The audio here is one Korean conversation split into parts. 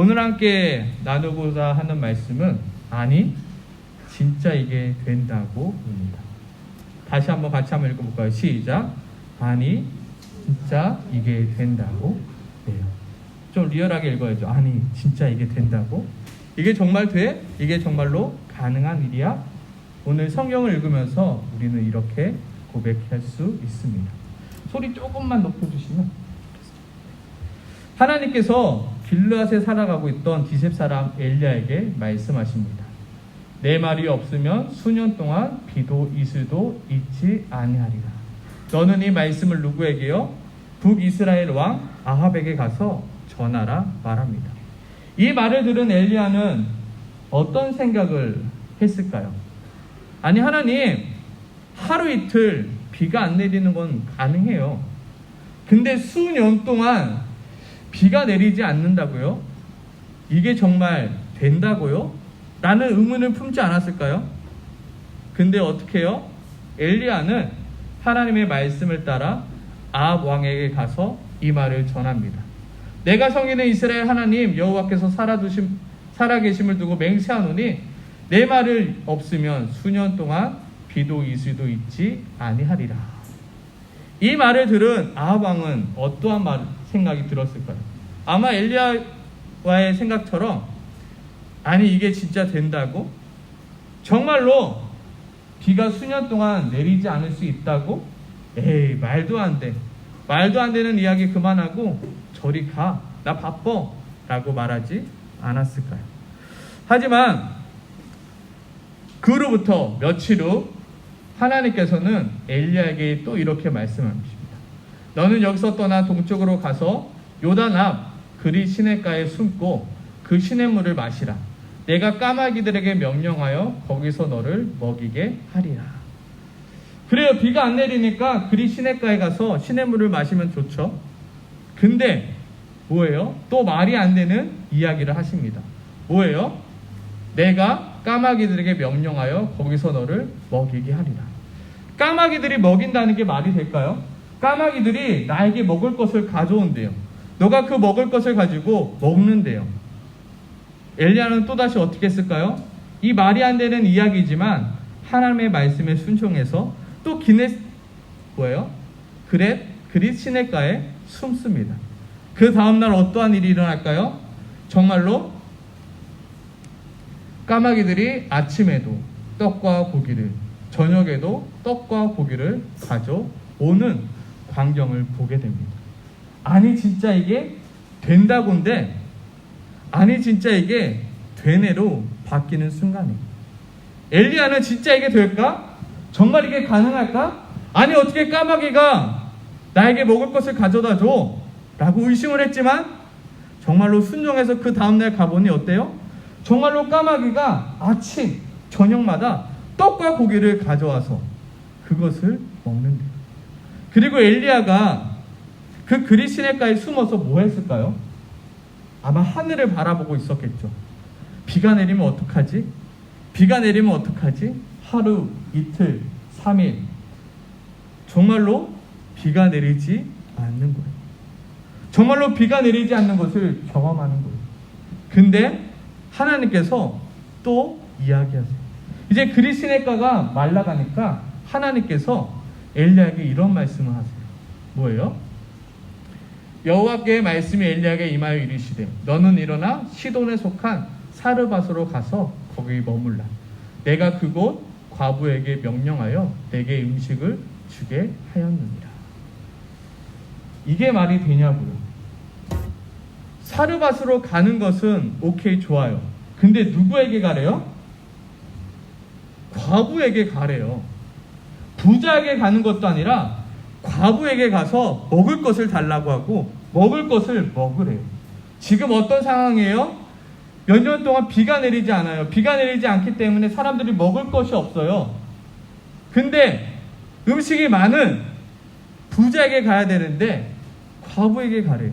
오늘 함께 나누고자 하는 말씀은 아니 진짜 이게 된다고입니다. 다시 한번 같이 한번 읽어볼까요? 시작. 아니 진짜 이게 된다고 해요. 좀 리얼하게 읽어야죠. 아니 진짜 이게 된다고? 이게 정말 돼? 이게 정말로 가능한 일이야? 오늘 성경을 읽으면서 우리는 이렇게 고백할 수 있습니다. 소리 조금만 높여주시면. 하나님께서 길르앗에 살아가고 있던 디셉 사람 엘리야에게 말씀하십니다. 내 말이 없으면 수년 동안 비도 이슬도 있지 아니하리라. 너는 이 말씀을 누구에게요? 북이스라엘 왕 아합에게 가서 전하라 말합니다. 이 말을 들은 엘리야는 어떤 생각을 했을까요? 아니 하나님, 하루 이틀 비가 안 내리는 건 가능해요. 근데 수년 동안 비가 내리지 않는다고요? 이게 정말 된다고요? 라는 의문을 품지 않았을까요? 근데 어떻게 해요? 엘리야는 하나님의 말씀을 따라 아합 왕에게 가서 이 말을 전합니다. 내가 성인의 이스라엘 하나님 여호와께서 살아계심을 두고 맹세하노니 내 말을 없으면 수년 동안 비도 이슬도 있지 아니하리라. 이 말을 들은 아합 왕은 어떠한 생각이 들었을까요? 아마 엘리야와의 생각처럼 아니 이게 진짜 된다고? 정말로 비가 수년 동안 내리지 않을 수 있다고? 에이 말도 안 돼. 말도 안 되는 이야기 그만하고 저리 가. 나 바빠. 라고 말하지 않았을까요? 하지만 그로부터 며칠 후 하나님께서는 엘리야에게 또 이렇게 말씀하십니다. 너는 여기서 떠나 동쪽으로 가서 요단 앞 그리 시냇가에 숨고 그 시냇물을 마시라. 내가 까마귀들에게 명령하여 거기서 너를 먹이게 하리라. 그래요. 비가 안 내리니까 그리 시냇가에 가서 시냇물을 마시면 좋죠. 근데 뭐예요? 또 말이 안 되는 이야기를 하십니다. 뭐예요? 내가 까마귀들에게 명령하여 거기서 너를 먹이게 하리라. 까마귀들이 먹인다는 게 말이 될까요? 까마귀들이 나에게 먹을 것을 가져온대요. 너가 그 먹을 것을 가지고 먹는데요. 엘리야는 또다시 어떻게 했을까요? 이 말이 안 되는 이야기지만 하나님의 말씀에 순종해서 또 그릿 시냇가에 숨습니다. 그 다음날 어떠한 일이 일어날까요? 정말로 까마귀들이 아침에도 떡과 고기를, 저녁에도 떡과 고기를 가져오는 광경을 보게 됩니다. 아니 진짜 이게 된다고인데 아니 진짜 이게 되네로 바뀌는 순간에 엘리야는 진짜 이게 될까? 정말 이게 가능할까? 아니 어떻게 까마귀가 나에게 먹을 것을 가져다 줘? 라고 의심을 했지만 정말로 순종해서 그 다음날 가보니 어때요? 정말로 까마귀가 아침, 저녁마다 떡과 고기를 가져와서 그것을 먹는데요. 그리고 엘리야가 그 그릿 시냇가에 숨어서 뭐 했을까요? 아마 하늘을 바라보고 있었겠죠. 비가 내리면 어떡하지? 비가 내리면 어떡하지? 하루, 이틀, 3일 정말로 비가 내리지 않는 거예요. 정말로 비가 내리지 않는 것을 경험하는 거예요. 근데 하나님께서 또 이야기하세요. 이제 그릿 시냇가가 말라가니까 하나님께서 엘리야에게 이런 말씀을 하세요. 뭐예요? 여호와께의 말씀이 엘리야에게 임하여 이르시되 너는 일어나 시돈에 속한 사르밧으로 가서 거기 머물라. 내가 그곳 과부에게 명령하여 내게 음식을 주게 하였느니라. 이게 말이 되냐고요. 사르밧으로 가는 것은 오케이 좋아요. 근데 누구에게 가래요? 과부에게 가래요. 부자에게 가는 것도 아니라 과부에게 가서 먹을 것을 달라고 하고 먹을 것을 먹으래요. 지금 어떤 상황이에요? 몇 년 동안 비가 내리지 않아요. 비가 내리지 않기 때문에 사람들이 먹을 것이 없어요. 근데 음식이 많은 부자에게 가야 되는데 과부에게 가래요.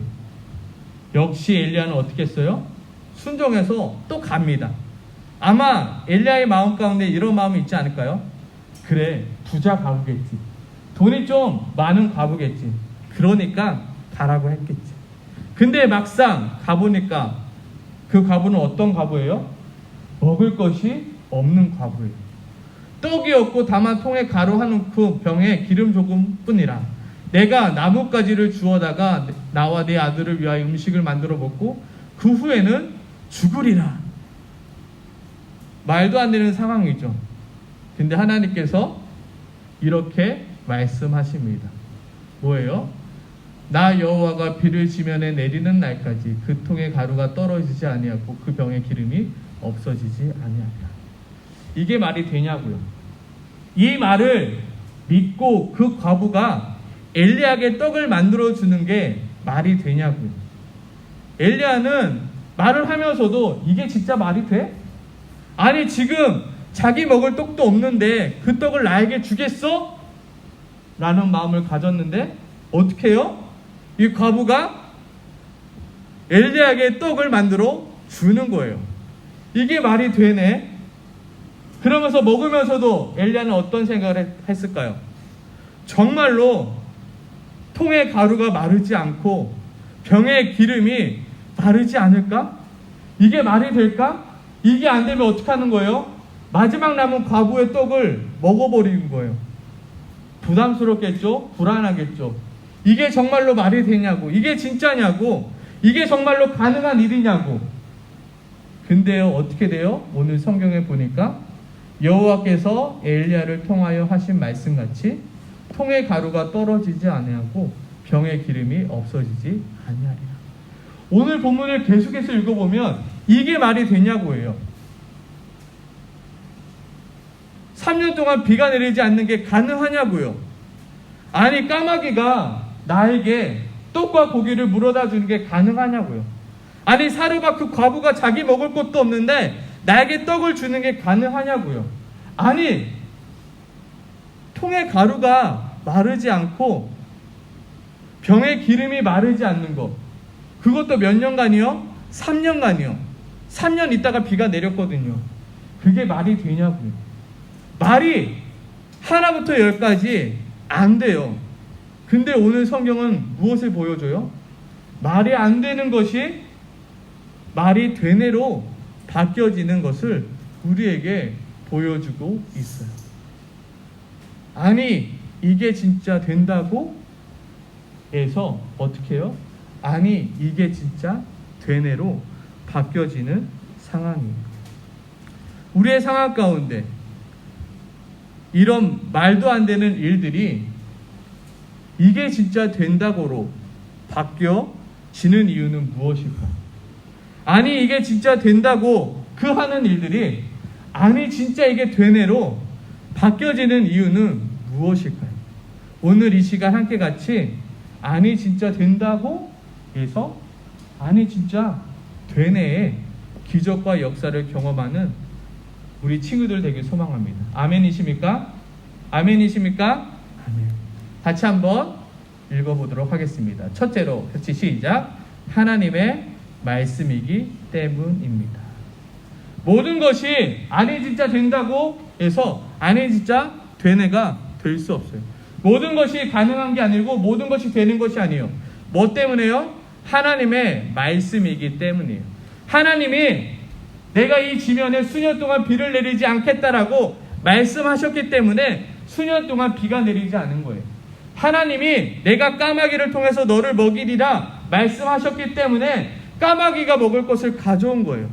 역시 엘리야는 어떻게 했어요? 순종해서 또 갑니다. 아마 엘리야의 마음 가운데 이런 마음이 있지 않을까요? 그래, 부자 과부겠지. 돈이 좀 많은 과부겠지. 그러니까 가라고 했겠지. 근데 막상 가보니까 그 과부는 어떤 과부예요? 먹을 것이 없는 과부예요. 떡이 없고 다만 통에 가루 한 움큼 병에 기름 조금뿐이라. 내가 나뭇가지를 주워다가 나와 내 아들을 위하여 음식을 만들어 먹고 그 후에는 죽으리라. 말도 안 되는 상황이죠. 근데 하나님께서 이렇게 말씀하십니다. 뭐예요? 나 여호와가 비를 지면에 내리는 날까지 그 통의 가루가 떨어지지 아니하고 그 병의 기름이 없어지지 아니하리라. 이게 말이 되냐고요. 이 말을 믿고 그 과부가 엘리야에게 떡을 만들어 주는 게 말이 되냐고요. 엘리야는 말을 하면서도 이게 진짜 말이 돼? 아니 지금 자기 먹을 떡도 없는데 그 떡을 나에게 주겠어? 라는 마음을 가졌는데 어떻게 해요? 이 과부가 엘리야에게 떡을 만들어 주는 거예요. 이게 말이 되네. 그러면서 먹으면서도 엘리야는 어떤 생각을 했을까요? 정말로 통의 가루가 마르지 않고 병의 기름이 마르지 않을까? 이게 말이 될까? 이게 안 되면 어떻게 하는 거예요? 마지막 남은 과부의 떡을 먹어버리는 거예요. 부담스럽겠죠? 불안하겠죠? 이게 정말로 말이 되냐고, 이게 진짜냐고, 이게 정말로 가능한 일이냐고. 근데요, 어떻게 돼요? 오늘 성경에 보니까 여호와께서 엘리야를 통하여 하신 말씀같이 통의 가루가 떨어지지 아니하고 병의 기름이 없어지지 아니하리라. 오늘 본문을 계속해서 읽어보면 이게 말이 되냐고예요. 3년 동안 비가 내리지 않는 게 가능하냐고요. 아니 까마귀가 나에게 떡과 고기를 물어다 주는 게 가능하냐고요. 아니 사르밧 과부가 자기 먹을 것도 없는데 나에게 떡을 주는 게 가능하냐고요. 아니 통의 가루가 마르지 않고 병의 기름이 마르지 않는 것, 그것도 몇 년간이요? 3년간이요. 3년 있다가 비가 내렸거든요. 그게 말이 되냐고요. 말이 하나부터 10까지 안 돼요. 근데 오늘 성경은 무엇을 보여줘요? 말이 안 되는 것이 말이 되네로 바뀌어지는 것을 우리에게 보여주고 있어요. 아니 이게 진짜 된다고 해서 어떻게 해요? 아니 이게 진짜 되네로 바뀌어지는 상황입니다. 우리의 상황 가운데 이런 말도 안 되는 일들이 이게 진짜 된다고로 바뀌어지는 이유는 무엇일까? 아니 이게 진짜 된다고 그 하는 일들이 아니 진짜 이게 되네로 바뀌어지는 이유는 무엇일까요? 오늘 이 시간 함께 같이 아니 진짜 된다고 해서 아니 진짜 되네의 기적과 역사를 경험하는 우리 친구들 되길 소망합니다. 아멘이십니까? 아멘이십니까? 아멘. 같이 한번 읽어보도록 하겠습니다. 첫째로 같이 시작. 하나님의 말씀이기 때문입니다. 모든 것이 아니 진짜 된다고 해서 아니 진짜 되네가 될 수 없어요. 모든 것이 가능한 게 아니고 모든 것이 되는 것이 아니에요. 뭐 때문에요? 하나님의 말씀이기 때문이에요. 하나님이 내가 이 지면에 수년 동안 비를 내리지 않겠다라고 말씀하셨기 때문에 수년 동안 비가 내리지 않은 거예요. 하나님이 내가 까마귀를 통해서 너를 먹이리라 말씀하셨기 때문에 까마귀가 먹을 것을 가져온 거예요.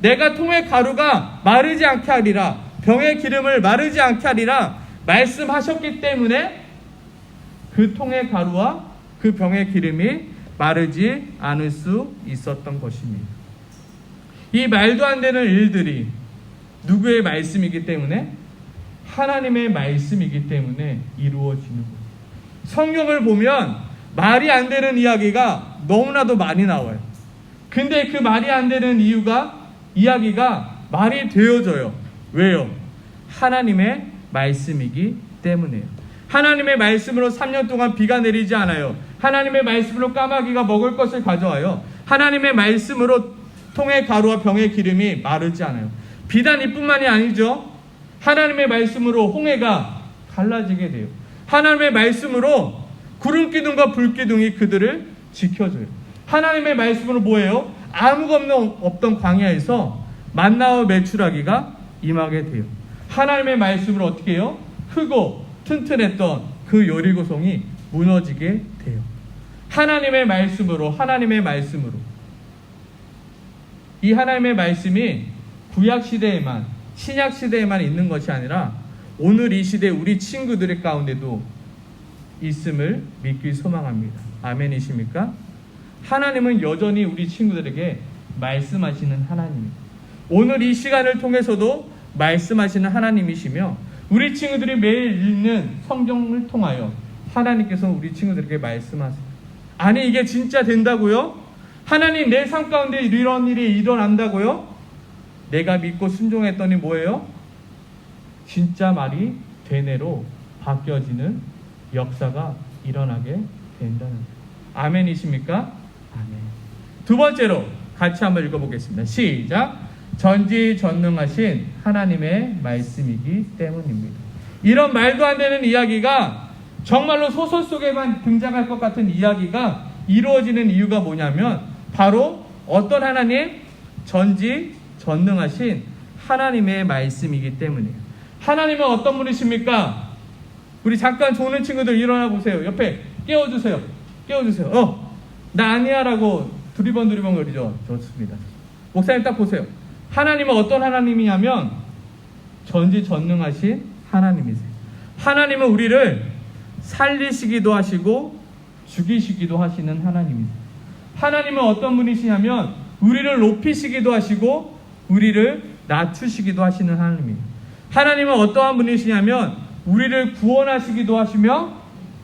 내가 통의 가루가 마르지 않게 하리라, 병의 기름을 마르지 않게 하리라 말씀하셨기 때문에 그 통의 가루와 그 병의 기름이 마르지 않을 수 있었던 것입니다. 이 말도 안 되는 일들이 누구의 말씀이기 때문에? 하나님의 말씀이기 때문에 이루어지는 거예요. 성경을 보면 말이 안 되는 이야기가 너무나도 많이 나와요. 근데 그 말이 안 되는 이야기가 말이 되어져요. 왜요? 하나님의 말씀이기 때문에요. 하나님의 말씀으로 3년 동안 비가 내리지 않아요. 하나님의 말씀으로 까마귀가 먹을 것을 가져와요. 하나님의 말씀으로 통의 가루와 병의 기름이 마르지 않아요. 비단 이뿐만이 아니죠. 하나님의 말씀으로 홍해가 갈라지게 돼요. 하나님의 말씀으로 구름 기둥과 불 기둥이 그들을 지켜줘요. 하나님의 말씀으로 뭐예요? 아무것도 없던 광야에서 만나와 메추라기가 임하게 돼요. 하나님의 말씀으로 어떻게 해요? 크고 튼튼했던 그 여리고성이 무너지게 돼요. 하나님의 말씀으로 이 하나님의 말씀이 구약 시대에만, 신약 시대에만 있는 것이 아니라 오늘 이 시대 우리 친구들의 가운데도 있음을 믿기 소망합니다. 아멘이십니까? 하나님은 여전히 우리 친구들에게 말씀하시는 하나님입니다. 오늘 이 시간을 통해서도 말씀하시는 하나님이시며 우리 친구들이 매일 읽는 성경을 통하여 하나님께서 우리 친구들에게 말씀하세요. 아니 이게 진짜 된다고요? 하나님 내 삶 가운데 이런 일이 일어난다고요? 내가 믿고 순종했더니 뭐예요? 진짜 말이 되뇌로 바뀌어지는 역사가 일어나게 된다는 거예요. 아멘이십니까? 아멘. 두 번째로 같이 한번 읽어보겠습니다. 시작. 전지전능하신 하나님의 말씀이기 때문입니다. 이런 말도 안 되는 이야기가 정말로 소설 속에만 등장할 것 같은 이야기가 이루어지는 이유가 뭐냐면 바로 어떤 하나님? 전지전능하신 하나님의 말씀이기 때문이에요. 하나님은 어떤 분이십니까? 우리 잠깐 조는 친구들 일어나 보세요. 옆에 깨워주세요. 나 아니야 라고 두리번 거리죠. 좋습니다. 목사님 딱 보세요. 하나님은 어떤 하나님이냐면 전지전능하신 하나님이세요. 하나님은 우리를 살리시기도 하시고 죽이시기도 하시는 하나님이세요. 하나님은 어떤 분이시냐면 우리를 높이시기도 하시고 우리를 낮추시기도 하시는 하나님이에요. 하나님은 어떠한 분이시냐면 우리를 구원하시기도 하시며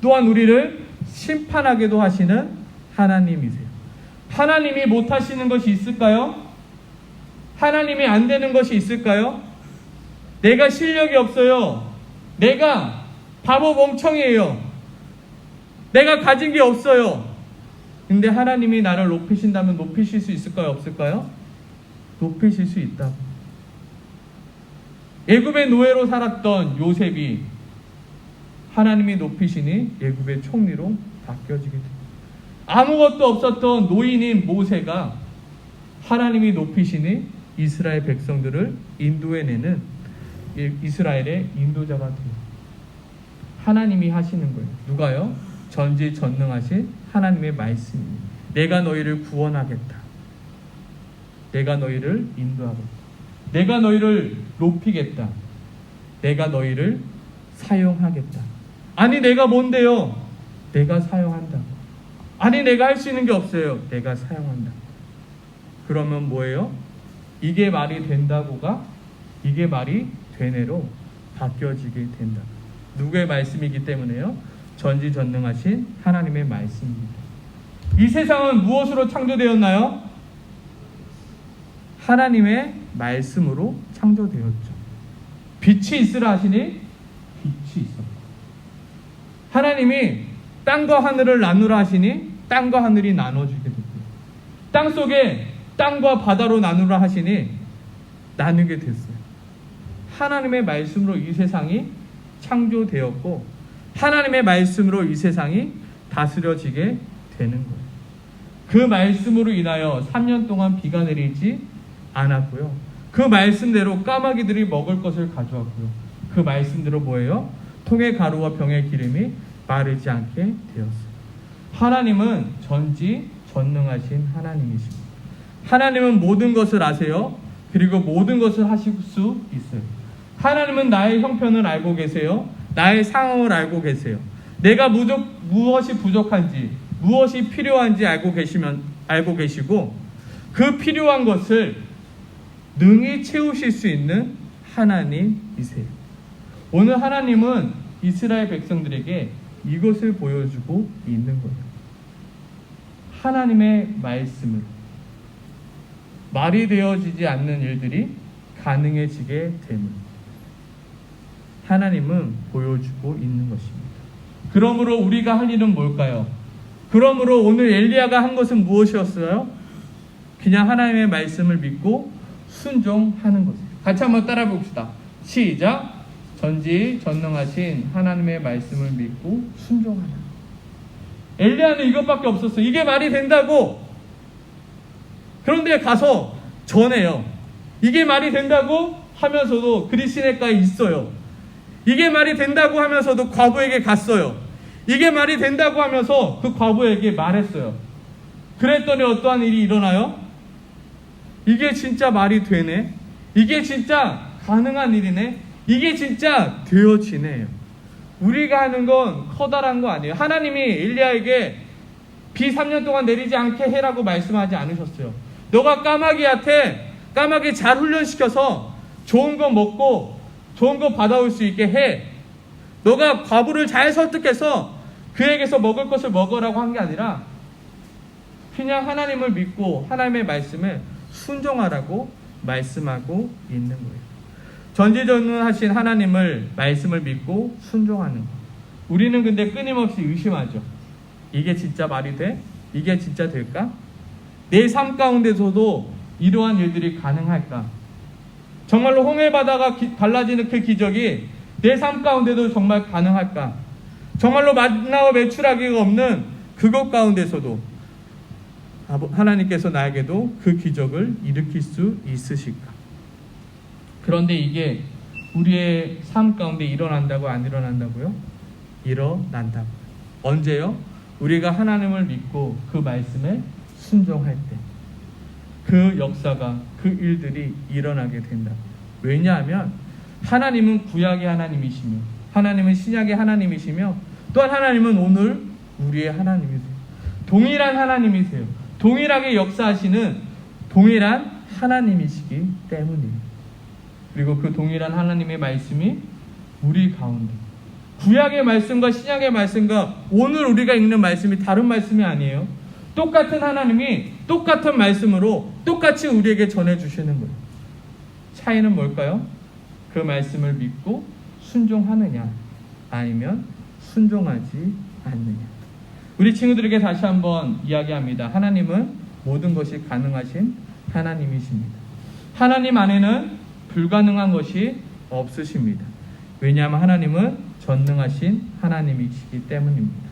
또한 우리를 심판하기도 하시는 하나님이세요. 하나님이 못하시는 것이 있을까요? 하나님이 안 되는 것이 있을까요? 내가 실력이 없어요. 내가 바보 멍청이에요. 내가 가진 게 없어요. 근데 하나님이 나를 높이신다면 높이실 수 있을까요? 없을까요? 높이실 수 있다고. 애굽의 노예로 살았던 요셉이 하나님이 높이시니 애굽의 총리로 바뀌어지게 됩니다. 아무것도 없었던 노인인 모세가 하나님이 높이시니 이스라엘 백성들을 인도해내는 이스라엘의 인도자가 돼요. 하나님이 하시는 거예요. 누가요? 전지전능하신 하나님의 말씀입니다. 내가 너희를 구원하겠다. 내가 너희를 인도하겠다. 내가 너희를 높이겠다. 내가 너희를 사용하겠다. 아니 내가 뭔데요? 내가 사용한다. 아니 내가 할 수 있는 게 없어요. 내가 사용한다. 그러면 뭐예요? 이게 말이 된다고가 이게 말이 되뇌로 바뀌어지게 된다. 누구의 말씀이기 때문에요? 전지전능하신 하나님의 말씀입니다. 이 세상은 무엇으로 창조되었나요? 하나님의 말씀으로 창조되었죠. 빛이 있으라 하시니 빛이 있었고, 하나님이 땅과 하늘을 나누라 하시니 땅과 하늘이 나눠지게 됐고요. 땅 속에 땅과 바다로 나누라 하시니 나누게 됐어요. 하나님의 말씀으로 이 세상이 창조되었고 하나님의 말씀으로 이 세상이 다스려지게 되는 거예요. 그 말씀으로 인하여 3년 동안 비가 내리지 않았고요. 그 말씀대로 까마귀들이 먹을 것을 가져왔고요. 그 말씀대로 뭐예요? 통의 가루와 병의 기름이 마르지 않게 되었어요. 하나님은 전지전능하신 하나님이십니다. 하나님은 모든 것을 아세요. 그리고 모든 것을 하실 수 있어요. 하나님은 나의 형편을 알고 계세요. 나의 상황을 알고 계세요. 내가 무엇이 부족한지, 무엇이 필요한지 알고 계시고 그 필요한 것을 능히 채우실 수 있는 하나님이세요. 오늘 하나님은 이스라엘 백성들에게 이것을 보여주고 있는 거예요. 하나님의 말씀을 말이 되어지지 않는 일들이 가능해지게 됨을 하나님은 보여주고 있는 것입니다. 그러므로 우리가 할 일은 뭘까요? 그러므로 오늘 엘리야가 한 것은 무엇이었어요? 그냥 하나님의 말씀을 믿고 순종하는 것이에요. 같이 한번 따라 봅시다. 시작. 전지전능하신 하나님의 말씀을 믿고 순종하라. 엘리야는 이것밖에 없었어요. 이게 말이 된다고. 그런데 가서 전해요. 이게 말이 된다고 하면서도 그리스네가에 있어요. 이게 말이 된다고 하면서도 과부에게 갔어요. 이게 말이 된다고 하면서 그 과부에게 말했어요. 그랬더니 어떠한 일이 일어나요? 이게 진짜 말이 되네. 이게 진짜 가능한 일이네. 이게 진짜 되어지네요. 우리가 하는 건 커다란 거 아니에요. 하나님이 엘리야에게 비 3년 동안 내리지 않게 해라고 말씀하지 않으셨어요. 너가 까마귀 잘 훈련시켜서 좋은 거 먹고 좋은 거 받아올 수 있게 해. 너가 과부를 잘 설득해서 그에게서 먹을 것을 먹으라고 한 게 아니라 그냥 하나님을 믿고 하나님의 말씀에 순종하라고 말씀하고 있는 거예요. 전지전능하신 하나님을 말씀을 믿고 순종하는 것. 우리는 근데 끊임없이 의심하죠. 이게 진짜 말이 돼? 이게 진짜 될까? 내 삶 가운데서도 이러한 일들이 가능할까? 정말로 홍해바다가 갈라지는 그 기적이 내 삶 가운데도 정말 가능할까? 정말로 만나와 메추라기가 없는 그것 가운데서도 하나님께서 나에게도 그 기적을 일으킬 수 있으실까? 그런데 이게 우리의 삶 가운데 일어난다고 안 일어난다고요? 일어난다고. 언제요? 우리가 하나님을 믿고 그 말씀에 순종할 때 그 역사가 그 일들이 일어나게 된다. 왜냐하면 하나님은 구약의 하나님이시며 하나님은 신약의 하나님이시며 또한 하나님은 오늘 우리의 하나님이세요. 동일한 하나님이세요. 동일하게 역사하시는 동일한 하나님이시기 때문이에요. 그리고 그 동일한 하나님의 말씀이 우리 가운데 구약의 말씀과 신약의 말씀과 오늘 우리가 읽는 말씀이 다른 말씀이 아니에요. 똑같은 하나님이 똑같은 말씀으로 똑같이 우리에게 전해주시는 거예요. 차이는 뭘까요? 그 말씀을 믿고 순종하느냐 아니면 순종하지 않느냐. 우리 친구들에게 다시 한번 이야기합니다. 하나님은 모든 것이 가능하신 하나님이십니다. 하나님 안에는 불가능한 것이 없으십니다. 왜냐하면 하나님은 전능하신 하나님이시기 때문입니다.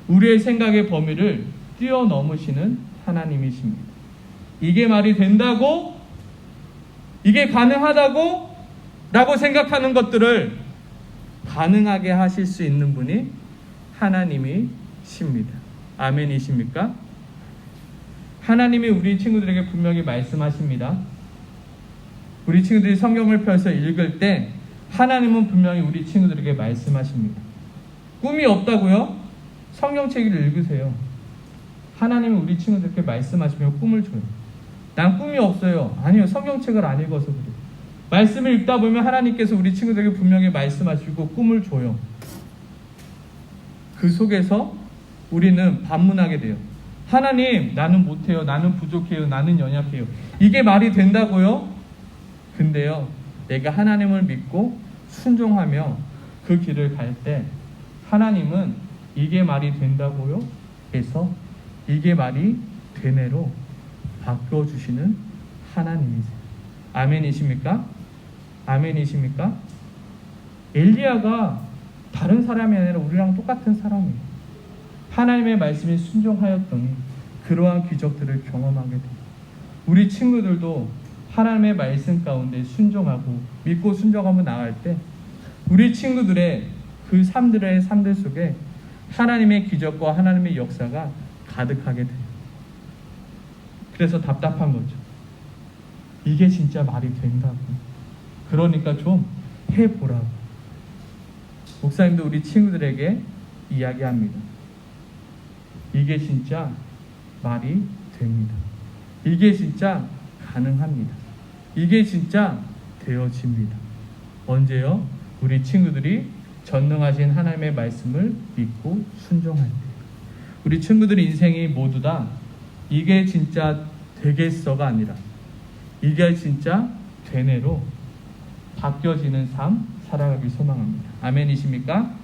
우리의 생각의 범위를 뛰어넘으시는 하나님이십니다. 이게 말이 된다고, 이게 가능하다고 라고 생각하는 것들을 가능하게 하실 수 있는 분이 하나님이십니다. 아멘이십니까? 하나님이 우리 친구들에게 분명히 말씀하십니다. 우리 친구들이 성경을 펴서 읽을 때 하나님은 분명히 우리 친구들에게 말씀하십니다. 꿈이 없다고요? 성경책을 읽으세요. 하나님은 우리 친구들에게 말씀하시며 꿈을 줘요. 난 꿈이 없어요. 아니요, 성경책을 안 읽어서 그래요. 말씀을 읽다 보면 하나님께서 우리 친구들에게 분명히 말씀하시고 꿈을 줘요. 그 속에서 우리는 반문하게 돼요. 하나님, 나는 못해요. 나는 부족해요. 나는 연약해요. 이게 말이 된다고요? 근데요, 내가 하나님을 믿고 순종하며 그 길을 갈 때 하나님은 이게 말이 된다고요? 해서 이게 말이 되네로 바꿔주시는 하나님이세요. 아멘이십니까? 아멘이십니까? 엘리야가 다른 사람이 아니라 우리랑 똑같은 사람이에요. 하나님의 말씀에 순종하였더니 그러한 기적들을 경험하게 돼요. 우리 친구들도 하나님의 말씀 가운데 순종하고 믿고 순종하며 나갈 때 우리 친구들의 그 삶들 속에 하나님의 기적과 하나님의 역사가 가득하게 돼요. 그래서 답답한 거죠. 이게 진짜 말이 된다고. 그러니까 좀 해보라고. 목사님도 우리 친구들에게 이야기합니다. 이게 진짜 말이 됩니다. 이게 진짜 가능합니다. 이게 진짜 되어집니다. 언제요? 우리 친구들이 전능하신 하나님의 말씀을 믿고 순종할 때. 우리 친구들 인생이 모두 다 이게 진짜 되겠어가 아니라 이게 진짜 되네로 바뀌어지는 삶 살아가길 소망합니다. 아멘이십니까?